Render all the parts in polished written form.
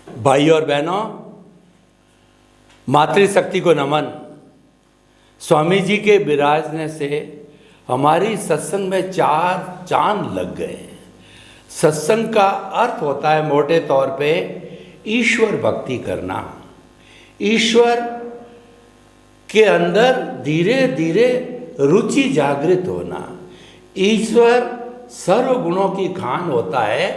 भाई और बहनों, मातृशक्ति को नमन। स्वामी जी के विराजने से हमारी सत्संग में 4 चांद लग गए। सत्संग का अर्थ होता है मोटे तौर पे ईश्वर भक्ति करना, ईश्वर के अंदर धीरे धीरे रुचि जागृत होना। ईश्वर सर्व गुणों की खान होता है,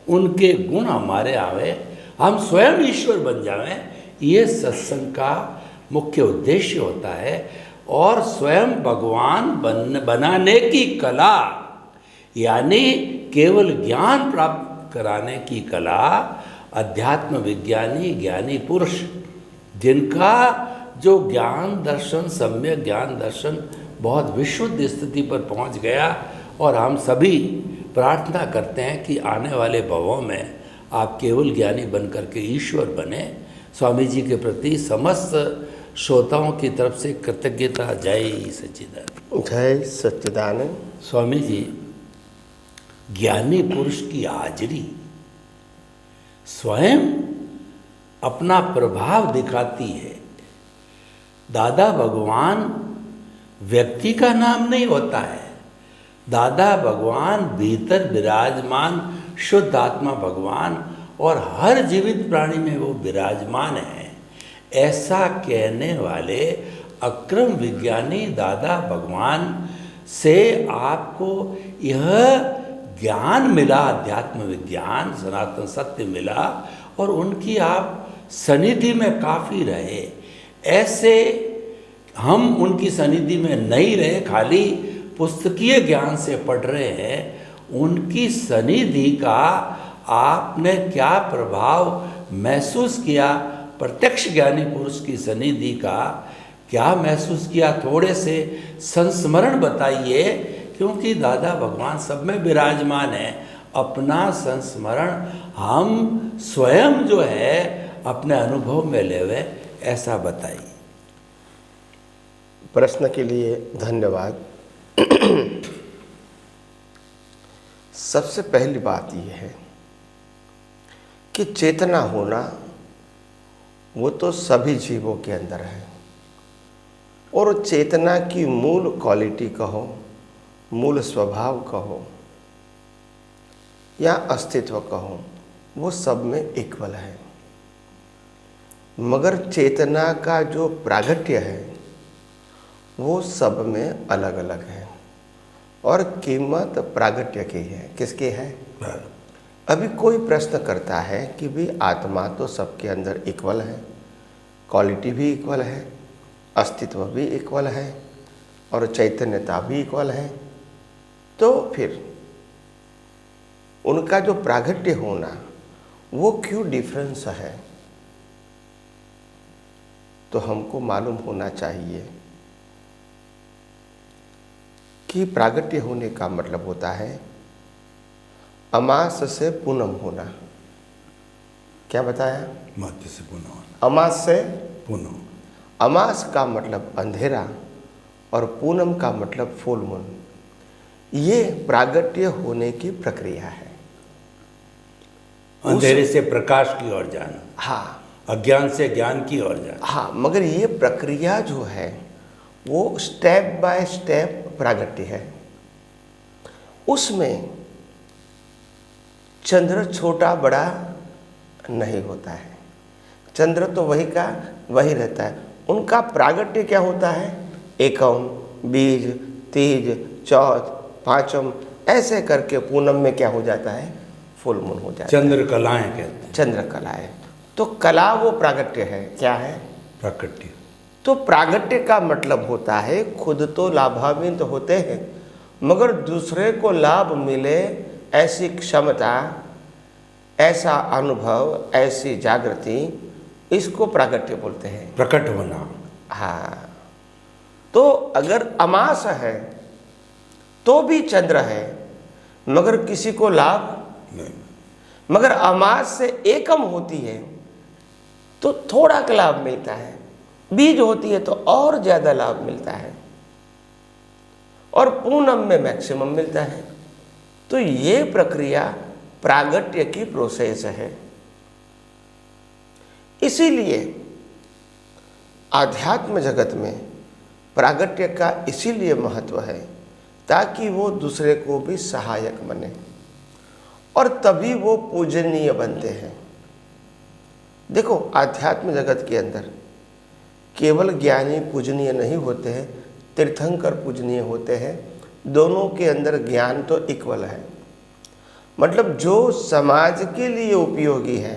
उनके गुण हमारे आवे, हम स्वयं ईश्वर बन जावें, ये सत्संग का मुख्य उद्देश्य होता है। और स्वयं भगवान बनाने की कला, यानी केवल ज्ञान प्राप्त कराने की कला, अध्यात्म विज्ञानी ज्ञानी पुरुष जिनका जो ज्ञान दर्शन, सम्यक ज्ञान दर्शन बहुत विशुद्ध स्थिति पर पहुंच गया। और हम सभी प्रार्थना करते हैं कि आने वाले भवों में आप केवल ज्ञानी बनकर के ईश्वर बने। स्वामी जी के प्रति समस्त श्रोताओं की तरफ से कृतज्ञता। जय सच्चिदानंद। जय सच्चिदानंद। स्वामी जी, ज्ञानी पुरुष की हाजिरी स्वयं अपना प्रभाव दिखाती है। दादा भगवान व्यक्ति का नाम नहीं होता है, दादा भगवान भीतर विराजमान शुद्ध आत्मा भगवान और हर जीवित प्राणी में वो विराजमान है। ऐसा कहने वाले अक्रम विज्ञानी दादा भगवान से आपको यह ज्ञान मिला, अध्यात्म विज्ञान सनातन सत्य मिला, और उनकी आप सनिधि में काफ़ी रहे। ऐसे हम उनकी सनिधि में नहीं रहे, खाली पुस्तकीय ज्ञान से पढ़ रहे हैं। उनकी सनिधि का आपने क्या प्रभाव महसूस किया, प्रत्यक्ष ज्ञानी पुरुष की सनिधि का क्या महसूस किया, थोड़े से संस्मरण बताइए, क्योंकि दादा भगवान सब में विराजमान है। अपना संस्मरण हम स्वयं जो है अपने अनुभव में लेवे, ऐसा बताइए। प्रश्न के लिए धन्यवाद। सबसे पहली बात यह है कि चेतना होना वो तो सभी जीवों के अंदर है, और चेतना की मूल क्वालिटी कहो, मूल स्वभाव कहो या अस्तित्व कहो, वो सब में इक्वल है। मगर चेतना का जो प्रागट्य है वो सब में अलग अलग है, और कीमत प्रागट्य की है। किसकी है? अभी कोई प्रश्न करता है कि भाई आत्मा तो सबके अंदर इक्वल है, क्वालिटी भी इक्वल है, अस्तित्व भी इक्वल है, और चैतन्यता भी इक्वल है, तो फिर उनका जो प्रागट्य होना वो क्यों डिफरेंस है? तो हमको मालूम होना चाहिए कि प्रागट्य होने का मतलब होता है अमास से पूनम होना। क्या बताया? मध्य से पूनम, अमास से पूनम। अमास का मतलब अंधेरा और पूनम का मतलब फुल मून। ये प्रागट्य होने की प्रक्रिया है। अंधेरे से प्रकाश की ओर जाना, हाँ, अज्ञान से ज्ञान की ओर जाना। हाँ, मगर ये प्रक्रिया जो है वो स्टेप बाय स्टेप प्रागट्य है। उसमें चंद्र छोटा बड़ा नहीं होता है, चंद्र तो वही का वही रहता है। उनका प्रागट्य क्या होता है? एकम, बीज, तीज, चौथ, पांचम, ऐसे करके पूनम में क्या हो जाता है? फुल मून हो जाता है। चंद्र कलाएं कहते हैं। चंद्र कलाएं, तो कला वो प्रागट्य है। क्या है? प्राकट्य। तो प्रागट्य का मतलब होता है खुद तो लाभान्वित होते हैं, मगर दूसरे को लाभ मिले ऐसी क्षमता, ऐसा अनुभव, ऐसी जागृति, इसको प्रागट्य बोलते हैं। प्रकट होना। हाँ, तो अगर अमास है तो भी चंद्र है, मगर किसी को लाभ नहीं। मगर अमास से एकम होती है तो थोड़ा लाभ मिलता है, बीज होती है तो और ज़्यादा लाभ मिलता है, और पूनम में मैक्सिमम मिलता है। तो ये प्रक्रिया प्रागट्य की प्रोसेस है। इसीलिए आध्यात्म जगत में प्रागट्य का इसीलिए महत्व है ताकि वो दूसरे को भी सहायक बने और तभी वो पूजनीय बनते हैं। देखो, आध्यात्म जगत के अंदर केवल ज्ञानी पूजनीय नहीं होते हैं, तीर्थंकर पूजनीय होते हैं। दोनों के अंदर ज्ञान तो इक्वल है, मतलब जो समाज के लिए उपयोगी है,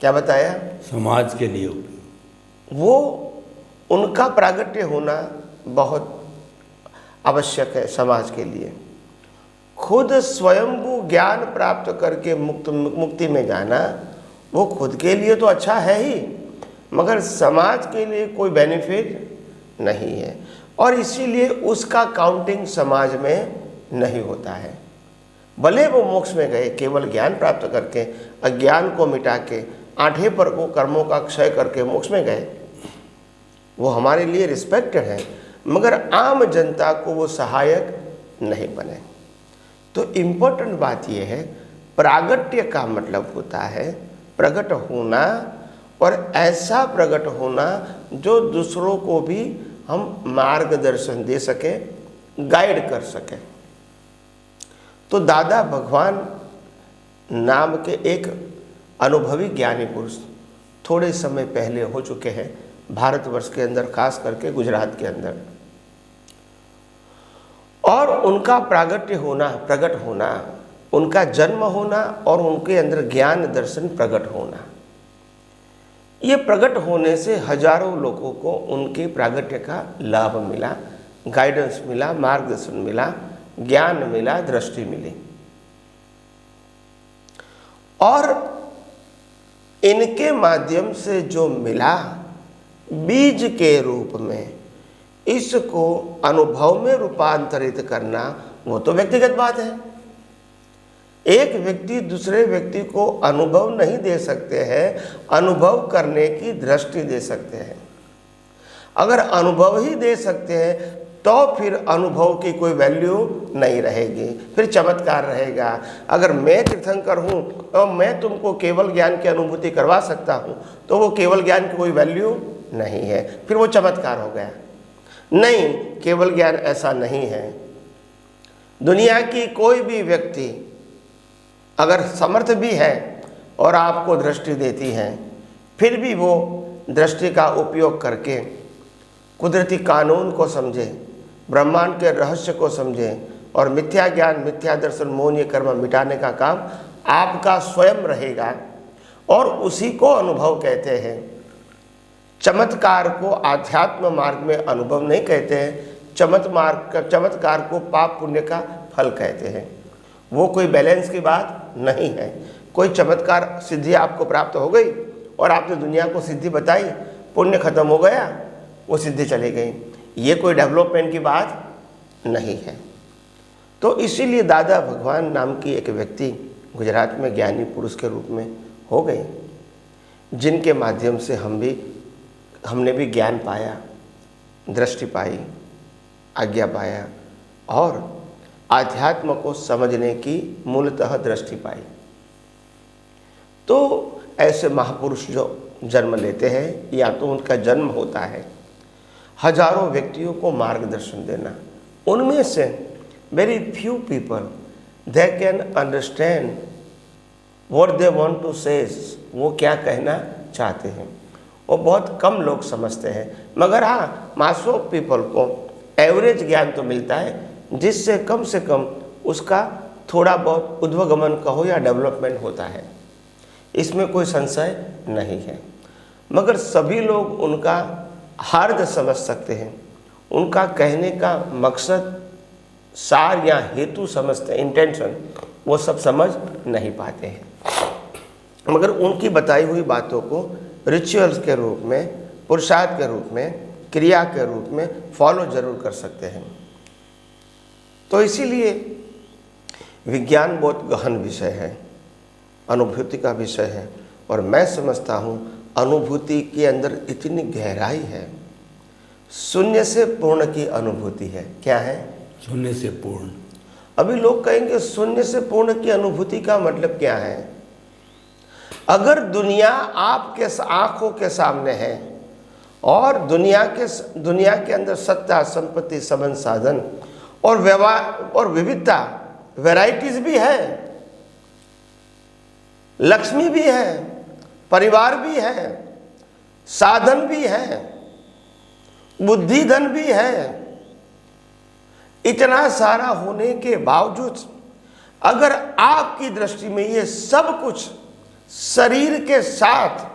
क्या बताया, समाज के लिए उपयोग, वो उनका प्रागट्य होना बहुत आवश्यक है समाज के लिए। खुद स्वयंभू ज्ञान प्राप्त करके मुक्ति में जाना वो खुद के लिए तो अच्छा है ही, मगर समाज के लिए कोई बेनिफिट नहीं है और इसीलिए उसका काउंटिंग समाज में नहीं होता है। भले वो मोक्ष में गए केवल ज्ञान प्राप्त करके, अज्ञान को मिटा के, आठे पर को कर्मों का क्षय करके मोक्ष में गए, वो हमारे लिए रिस्पेक्टेड है, मगर आम जनता को वो सहायक नहीं बने। तो इम्पोर्टेंट बात यह है, प्रागट्य का मतलब होता है प्रकट होना, और ऐसा प्रकट होना जो दूसरों को भी हम मार्गदर्शन दे सके, गाइड कर सके। तो दादा भगवान नाम के एक अनुभवी ज्ञानी पुरुष थोड़े समय पहले हो चुके हैं भारतवर्ष के अंदर, खास करके गुजरात के अंदर, और उनका प्रागट्य होना, प्रकट होना, उनका जन्म होना और उनके अंदर ज्ञान दर्शन प्रकट होना, ये प्रकट होने से हजारों लोगों को उनके प्रागट्य का लाभ मिला, गाइडेंस मिला, मार्गदर्शन मिला, ज्ञान मिला, दृष्टि मिली। और इनके माध्यम से जो मिला बीज के रूप में, इसको अनुभव में रूपांतरित करना वो तो व्यक्तिगत बात है। एक व्यक्ति दूसरे व्यक्ति को अनुभव नहीं दे सकते हैं, अनुभव करने की दृष्टि दे सकते हैं। अगर अनुभव ही दे सकते हैं तो फिर अनुभव की कोई वैल्यू नहीं रहेगी, फिर चमत्कार रहेगा। अगर मैं तीर्थंकर हूँ और मैं तुमको केवल ज्ञान की अनुभूति करवा सकता हूँ तो वो केवल ज्ञान की कोई वैल्यू नहीं है, फिर वो चमत्कार हो गया। नहीं, केवल ज्ञान ऐसा नहीं है। दुनिया की कोई भी व्यक्ति अगर समर्थ भी है और आपको दृष्टि देती है, फिर भी वो दृष्टि का उपयोग करके कुदरती कानून को समझे, ब्रह्मांड के रहस्य को समझे और मिथ्या ज्ञान, मिथ्या दर्शन, मोहनीय कर्म मिटाने का काम आपका स्वयं रहेगा, और उसी को अनुभव कहते हैं। चमत्कार को आध्यात्म मार्ग में अनुभव नहीं कहते हैं, चमत्कार को पाप पुण्य का फल कहते हैं। वो कोई बैलेंस की बात नहीं है। कोई चमत्कार सिद्धि आपको प्राप्त हो गई और आपने दुनिया को सिद्धि बताई, पुण्य खत्म हो गया, वो सिद्धि चली गई, ये कोई डेवलपमेंट की बात नहीं है। तो इसीलिए दादा भगवान नाम की एक व्यक्ति गुजरात में ज्ञानी पुरुष के रूप में हो गए, जिनके माध्यम से हमने भी ज्ञान पाया, दृष्टि पाई, आज्ञा पाया और आध्यात्म को समझने की मूलतः दृष्टि पाई। तो ऐसे महापुरुष जो जन्म लेते हैं, या तो उनका जन्म होता है हजारों व्यक्तियों को मार्गदर्शन देना, उनमें से very few people they can understand what they want to say, वो क्या कहना चाहते हैं, वो बहुत कम लोग समझते हैं। मगर हाँ, मास ऑफ पीपल को एवरेज ज्ञान तो मिलता है, जिससे कम से कम उसका थोड़ा बहुत उद्वगमन कहो या डेवलपमेंट होता है, इसमें कोई संशय नहीं है। मगर सभी लोग उनका हार्द समझ सकते हैं, उनका कहने का मकसद, सार या हेतु समझते हैं, इंटेंशन, वो सब समझ नहीं पाते हैं। मगर उनकी बताई हुई बातों को रिचुअल्स के रूप में, पुरुषार्थ के रूप में, क्रिया के रूप में फॉलो जरूर कर सकते हैं। तो इसीलिए विज्ञान बहुत गहन विषय है, अनुभूति का विषय है, और मैं समझता हूँ अनुभूति के अंदर इतनी गहराई है। शून्य से पूर्ण की अनुभूति है। क्या है? शून्य से पूर्ण। अभी लोग कहेंगे शून्य से पूर्ण की अनुभूति का मतलब क्या है? अगर दुनिया आपके आंखों के सामने है और दुनिया के अंदर सत्ता, संपत्ति, संबंध, साधन और व्यवहार और विविधता, वैरायटीज भी है, लक्ष्मी भी है, परिवार भी है, साधन भी है, बुद्धि धन भी है, इतना सारा होने के बावजूद अगर आपकी दृष्टि में ये सब कुछ शरीर के साथ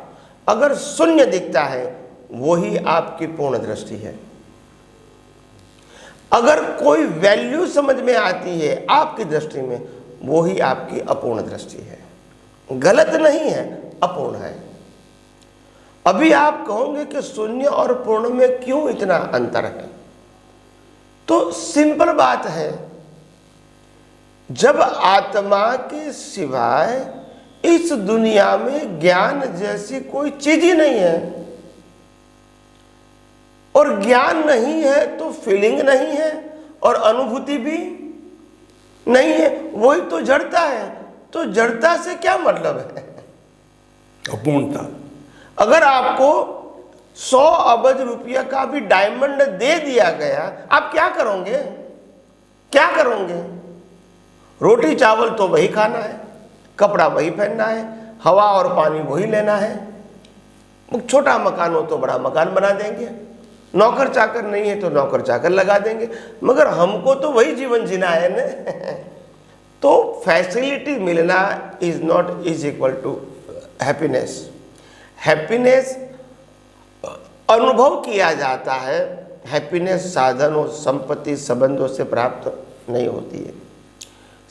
अगर शून्य दिखता है, वही आपकी पूर्ण दृष्टि है। अगर कोई वैल्यू समझ में आती है आपकी दृष्टि में, वही आपकी अपूर्ण दृष्टि है। गलत नहीं है, अपूर्ण है। अभी आप कहोगे कि शून्य और पूर्ण में क्यों इतना अंतर है? तो सिंपल बात है, जब आत्मा के सिवाय इस दुनिया में ज्ञान जैसी कोई चीज ही नहीं है, और ज्ञान नहीं है तो फीलिंग नहीं है और अनुभूति भी नहीं है, वही तो जड़ता है। तो जड़ता से क्या मतलब है? अपूर्णता। अगर आपको 100 अरब रुपया का भी डायमंड दे दिया गया, आप क्या करोगे? क्या करोगे? रोटी चावल तो वही खाना है, कपड़ा वही पहनना है, हवा और पानी वही लेना है, छोटा मकान हो तो बड़ा मकान बना देंगे, नौकर चाकर नहीं है तो नौकर चाकर लगा देंगे, मगर हमको तो वही जीवन जीना है ना। तो फैसिलिटी मिलना is not is equal to happiness. Happiness अनुभव किया जाता है, हैप्पीनेस साधन और संपत्ति संबंधों से प्राप्त नहीं होती है।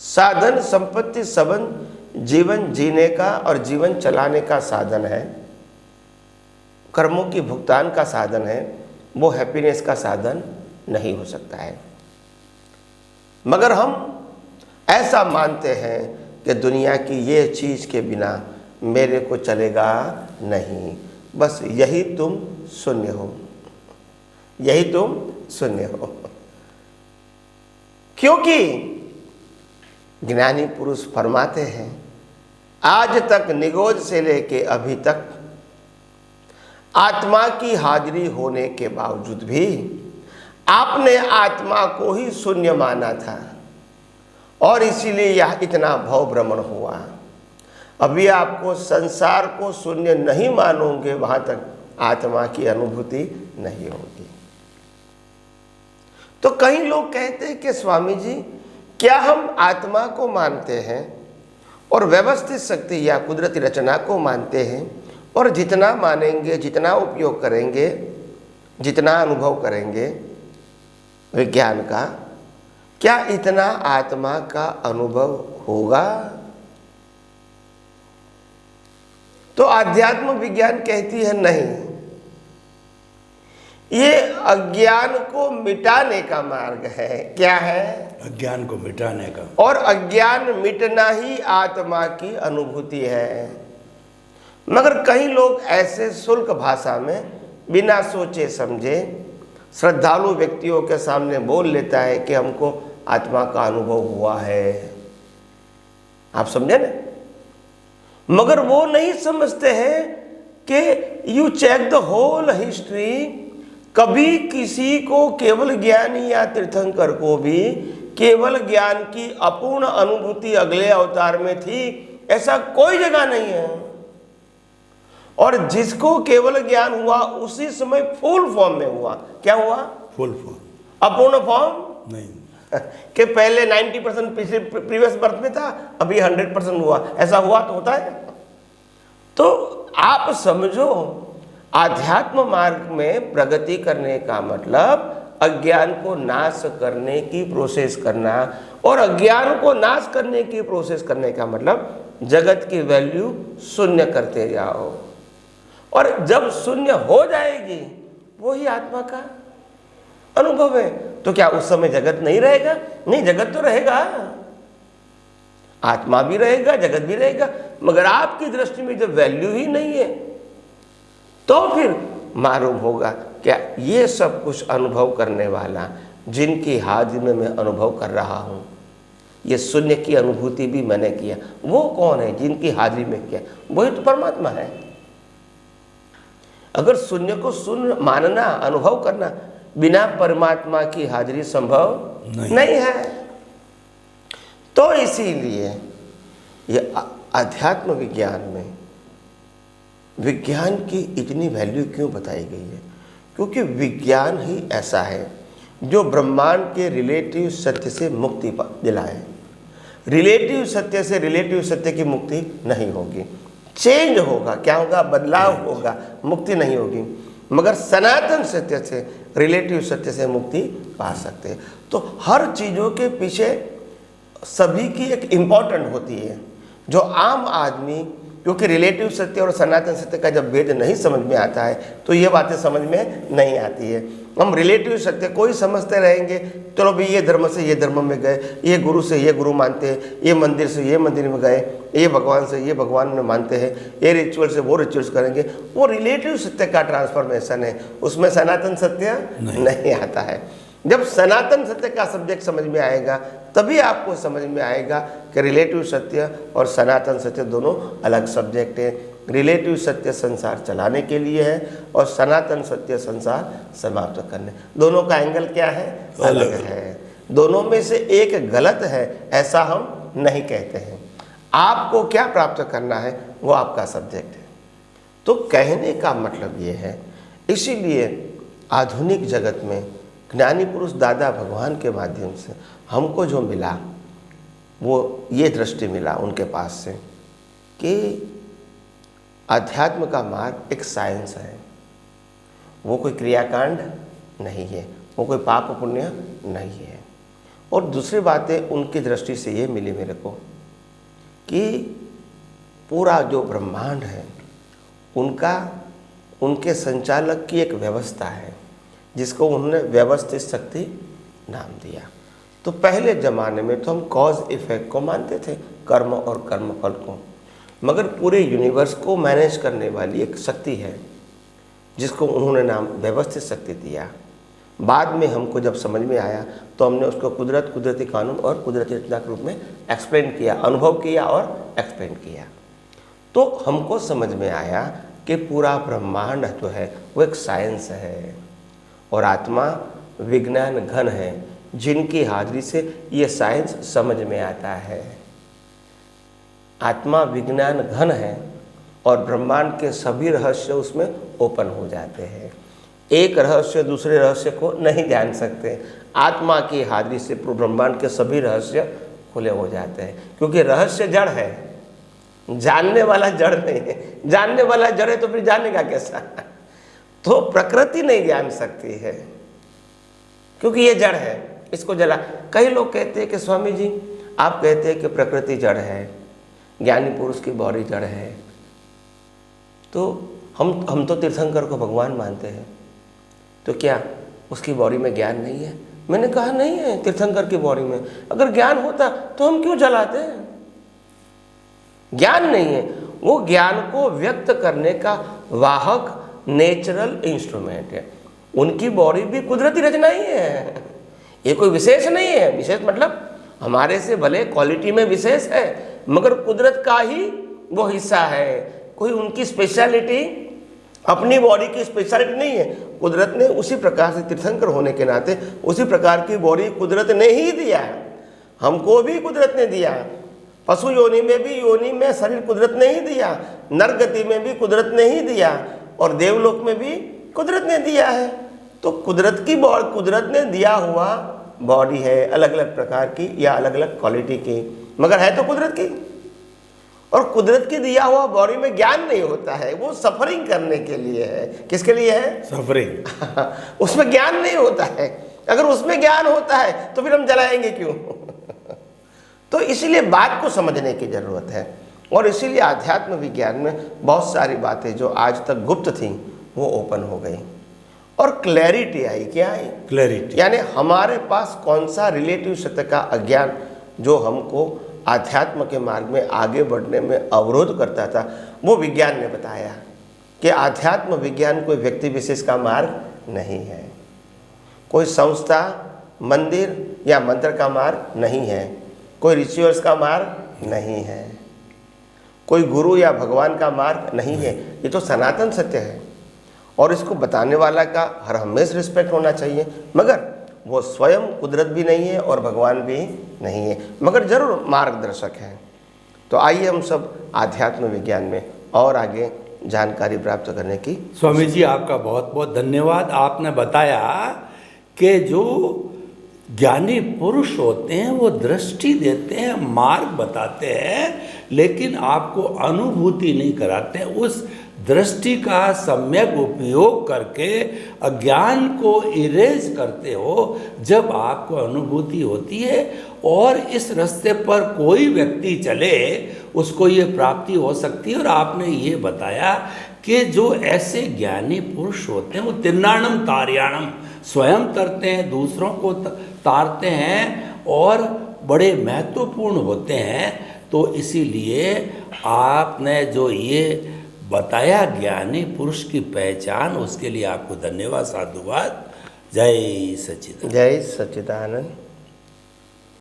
साधन, संपत्ति, संबंध जीवन जीने का और जीवन चलाने का साधन है, कर्मों की भुगतान का साधन है, वो हैप्पीनेस का साधन नहीं हो सकता है। मगर हम ऐसा मानते हैं कि दुनिया की ये चीज के बिना मेरे को चलेगा नहीं, बस यही तुम शून्य हो, यही तुम शून्य हो। क्योंकि ज्ञानी पुरुष फरमाते हैं, आज तक निगोज से लेके अभी तक आत्मा की हाजिरी होने के बावजूद भी आपने आत्मा को ही शून्य माना था और इसीलिए यह इतना भव भ्रमण हुआ। अभी आपको संसार को शून्य नहीं मानोगे, वहां तक आत्मा की अनुभूति नहीं होगी। तो कई लोग कहते हैं कि स्वामी जी, क्या हम आत्मा को मानते हैं और व्यवस्थित शक्ति या कुदरती रचना को मानते हैं, और जितना मानेंगे, जितना उपयोग करेंगे, जितना अनुभव करेंगे विज्ञान का, क्या इतना आत्मा का अनुभव होगा? तो आध्यात्म विज्ञान कहती है नहीं, ये अज्ञान को मिटाने का मार्ग है। क्या है? अज्ञान को मिटाने का। और अज्ञान मिटना ही आत्मा की अनुभूति है। मगर कई लोग ऐसे शुल्क भाषा में बिना सोचे समझे श्रद्धालु व्यक्तियों के सामने बोल लेता है कि हमको आत्मा का अनुभव हुआ है। आप समझे ना? मगर वो नहीं समझते हैं कि you check the whole history, कभी किसी को, केवल ज्ञानी या तीर्थंकर को भी केवल ज्ञान की अपूर्ण अनुभूति अगले अवतार में थी, ऐसा कोई जगह नहीं है। और जिसको केवल ज्ञान हुआ उसी समय फुल फॉर्म में हुआ। क्या हुआ? Full form. अपूर्ण फॉर्म नहीं कि पहले 90% प्रीवियस बर्थ में था, अभी 100% हुआ। ऐसा हुआ तो होता है। तो आप समझो, आध्यात्म मार्ग में प्रगति करने का मतलब अज्ञान को नाश करने की प्रोसेस करना, और अज्ञान को नाश करने की प्रोसेस करने का मतलब जगत की वैल्यू शून्य करते जाओ। और जब शून्य हो जाएगी, वही आत्मा का अनुभव है। तो क्या उस समय जगत नहीं रहेगा? नहीं, जगत तो रहेगा, आत्मा भी रहेगा, जगत भी रहेगा, मगर आपकी दृष्टि में जब वैल्यू ही नहीं है, तो फिर मालूम होगा क्या ये सब कुछ अनुभव करने वाला, जिनकी हाजिरी में मैं अनुभव कर रहा हूं, ये शून्य की अनुभूति भी मैंने किया। वो कौन है जिनकी हाजिरी में किया? वही तो परमात्मा है। अगर शून्य को शून्य मानना, अनुभव करना, बिना परमात्मा की हाजिरी संभव नहीं है। तो इसीलिए ये अध्यात्म विज्ञान में विज्ञान की इतनी वैल्यू क्यों बताई गई है? क्योंकि विज्ञान ही ऐसा है जो ब्रह्मांड के रिलेटिव सत्य से मुक्ति दिलाए। रिलेटिव सत्य से रिलेटिव सत्य की मुक्ति नहीं होगी, चेंज होगा। क्या होगा? बदलाव होगा, मुक्ति नहीं होगी। मगर सनातन सत्य से, रिलेटिव सत्य से मुक्ति पा सकते हैं। तो हर चीज़ों के पीछे सभी की एक इम्पॉर्टेंट होती है। जो आम आदमी, क्योंकि रिलेटिव सत्य और सनातन सत्य का जब भेद नहीं समझ में आता है तो ये बातें समझ में नहीं आती है। हम रिलेटिव सत्य को ही समझते रहेंगे, चलो भाई ये धर्म से ये धर्म में गए, ये गुरु से ये गुरु मानते हैं, ये मंदिर से ये मंदिर में गए, ये भगवान से ये भगवान में मानते हैं, ये रिचुअल से वो रिचुअल्स करेंगे। वो रिलेटिव सत्य का ट्रांसफॉर्मेशन है, उसमें सनातन सत्य नहीं आता है। जब सनातन सत्य का सब्जेक्ट समझ में आएगा तभी आपको समझ में आएगा कि रिलेटिव सत्य और सनातन सत्य दोनों अलग सब्जेक्ट हैं। रिलेटिव सत्य संसार चलाने के लिए है और सनातन सत्य संसार समाप्त करने। दोनों का एंगल क्या है? अलग है। दोनों में से एक गलत है ऐसा हम नहीं कहते हैं। आपको क्या प्राप्त करना है वो आपका सब्जेक्ट है। तो कहने का मतलब ये है, इसीलिए आधुनिक जगत में ज्ञानी पुरुष दादा भगवान के माध्यम से हमको जो मिला वो ये दृष्टि मिला उनके पास से कि अध्यात्म का मार्ग एक साइंस है। वो कोई क्रियाकांड नहीं है, वो कोई पाप पुण्य नहीं है। और दूसरी बातें उनकी दृष्टि से ये मिली मेरे को कि पूरा जो ब्रह्मांड है उनके संचालक की एक व्यवस्था है जिसको उन्होंने व्यवस्थित शक्ति नाम दिया। तो पहले ज़माने में तो हम कॉज इफेक्ट को मानते थे, कर्म और कर्मफल को, मगर पूरे यूनिवर्स को मैनेज करने वाली एक शक्ति है जिसको उन्होंने नाम व्यवस्थित शक्ति दिया। बाद में हमको जब समझ में आया तो हमने उसको कुदरत, कुदरती कानून और कुदरती रचना के रूप में एक्सप्लेन किया, अनुभव किया और एक्सप्लेन किया। तो हमको समझ में आया कि पूरा ब्रह्मांड जो है वो एक साइंस है और आत्मा विज्ञान घन है जिनकी हाजिरी से ये साइंस समझ में आता है। आत्मा विज्ञान घन है और ब्रह्मांड के सभी रहस्य उसमें ओपन हो जाते हैं। एक रहस्य दूसरे रहस्य को नहीं जान सकते। आत्मा की हाजिरी से ब्रह्मांड के सभी रहस्य खुले हो जाते हैं, क्योंकि रहस्य जड़ है, जानने वाला जड़ नहीं है। जानने वाला जड़ है तो फिर जानेगा कैसा? तो प्रकृति नहीं जान सकती है क्योंकि ये जड़ है, इसको जला। कई लोग कहते हैं कि स्वामी जी आप कहते हैं कि प्रकृति जड़ है, ज्ञानी पुरुष की बॉडी जड़ है, तो हम तो तीर्थंकर को भगवान मानते हैं, तो क्या उसकी बॉडी में ज्ञान नहीं है? मैंने कहा नहीं है तीर्थंकर की बॉडी में। अगर ज्ञान होता तो हम क्यों जलाते हैं? ज्ञान नहीं है, वो ज्ञान को व्यक्त करने का वाहक नेचुरल इंस्ट्रूमेंट है। उनकी बॉडी भी कुदरती रचना ही है, ये कोई विशेष नहीं है। विशेष मतलब हमारे से भले क्वालिटी में विशेष है मगर कुदरत का ही वो हिस्सा है। कोई उनकी स्पेशलिटी, अपनी बॉडी की स्पेशलिटी नहीं है। कुदरत ने उसी प्रकार से तीर्थंकर होने के नाते उसी प्रकार की बॉडी कुदरत ने ही दिया है। हमको भी कुदरत ने दिया, पशु योनि में भी योनि में शरीर कुदरत ने ही दिया, नरगति में भी कुदरत ने ही दिया और देवलोक में भी कुदरत ने दिया है। तो कुदरत की कुदरत ने दिया हुआ बॉडी है अलग अलग प्रकार की या अलग अलग क्वालिटी की, मगर है तो कुदरत की। और कुदरत की दिया हुआ बॉडी में ज्ञान नहीं होता है, वो सफरिंग करने के लिए है। किसके लिए है? सफरिंग। उसमें ज्ञान नहीं होता है। अगर उसमें ज्ञान होता है तो फिर हम जलाएंगे क्यों? तो इसीलिए बात को समझने की जरूरत है और इसीलिए आध्यात्म विज्ञान में बहुत सारी बातें जो आज तक गुप्त थी वो ओपन हो गई और क्लैरिटी आई। क्या आई? क्लैरिटी। यानी हमारे पास कौन सा रिलेटिव सत्य का अज्ञान जो हमको आध्यात्म के मार्ग में आगे बढ़ने में अवरोध करता था, वो विज्ञान ने बताया कि आध्यात्म विज्ञान कोई व्यक्ति विशेष का मार्ग नहीं है, कोई संस्था, मंदिर या मंत्र का मार्ग नहीं है। कोई रिचुअल्स का मार्ग नहीं है, कोई गुरु या भगवान का मार्ग नहीं है। ये तो सनातन सत्य है और इसको बताने वाला का हर हमेशा रिस्पेक्ट होना चाहिए। मगर वो स्वयं कुदरत भी नहीं है और भगवान भी नहीं है, मगर जरूर मार्गदर्शक है। तो आइए हम सब आध्यात्म विज्ञान में और आगे जानकारी प्राप्त करने की। स्वामी जी आपका बहुत बहुत धन्यवाद। आपने बताया कि जो ज्ञानी पुरुष होते हैं वो दृष्टि देते हैं, मार्ग बताते हैं, लेकिन आपको अनुभूति नहीं कराते। उस दृष्टि का सम्यक उपयोग करके अज्ञान को इरेज करते हो जब आपको अनुभूति होती है। और इस रास्ते पर कोई व्यक्ति चले उसको ये प्राप्ति हो सकती है। और आपने ये बताया कि जो ऐसे ज्ञानी पुरुष होते हैं वो तिन्नाणम तार्याणम, स्वयं तरते हैं, दूसरों को तारते हैं और बड़े महत्वपूर्ण होते हैं। तो इसीलिए आपने जो ये बताया ज्ञानी पुरुष की पहचान, उसके लिए आपको धन्यवाद, साधुवाद। जय सच्चिदानंद। जय सच्चिदानंद।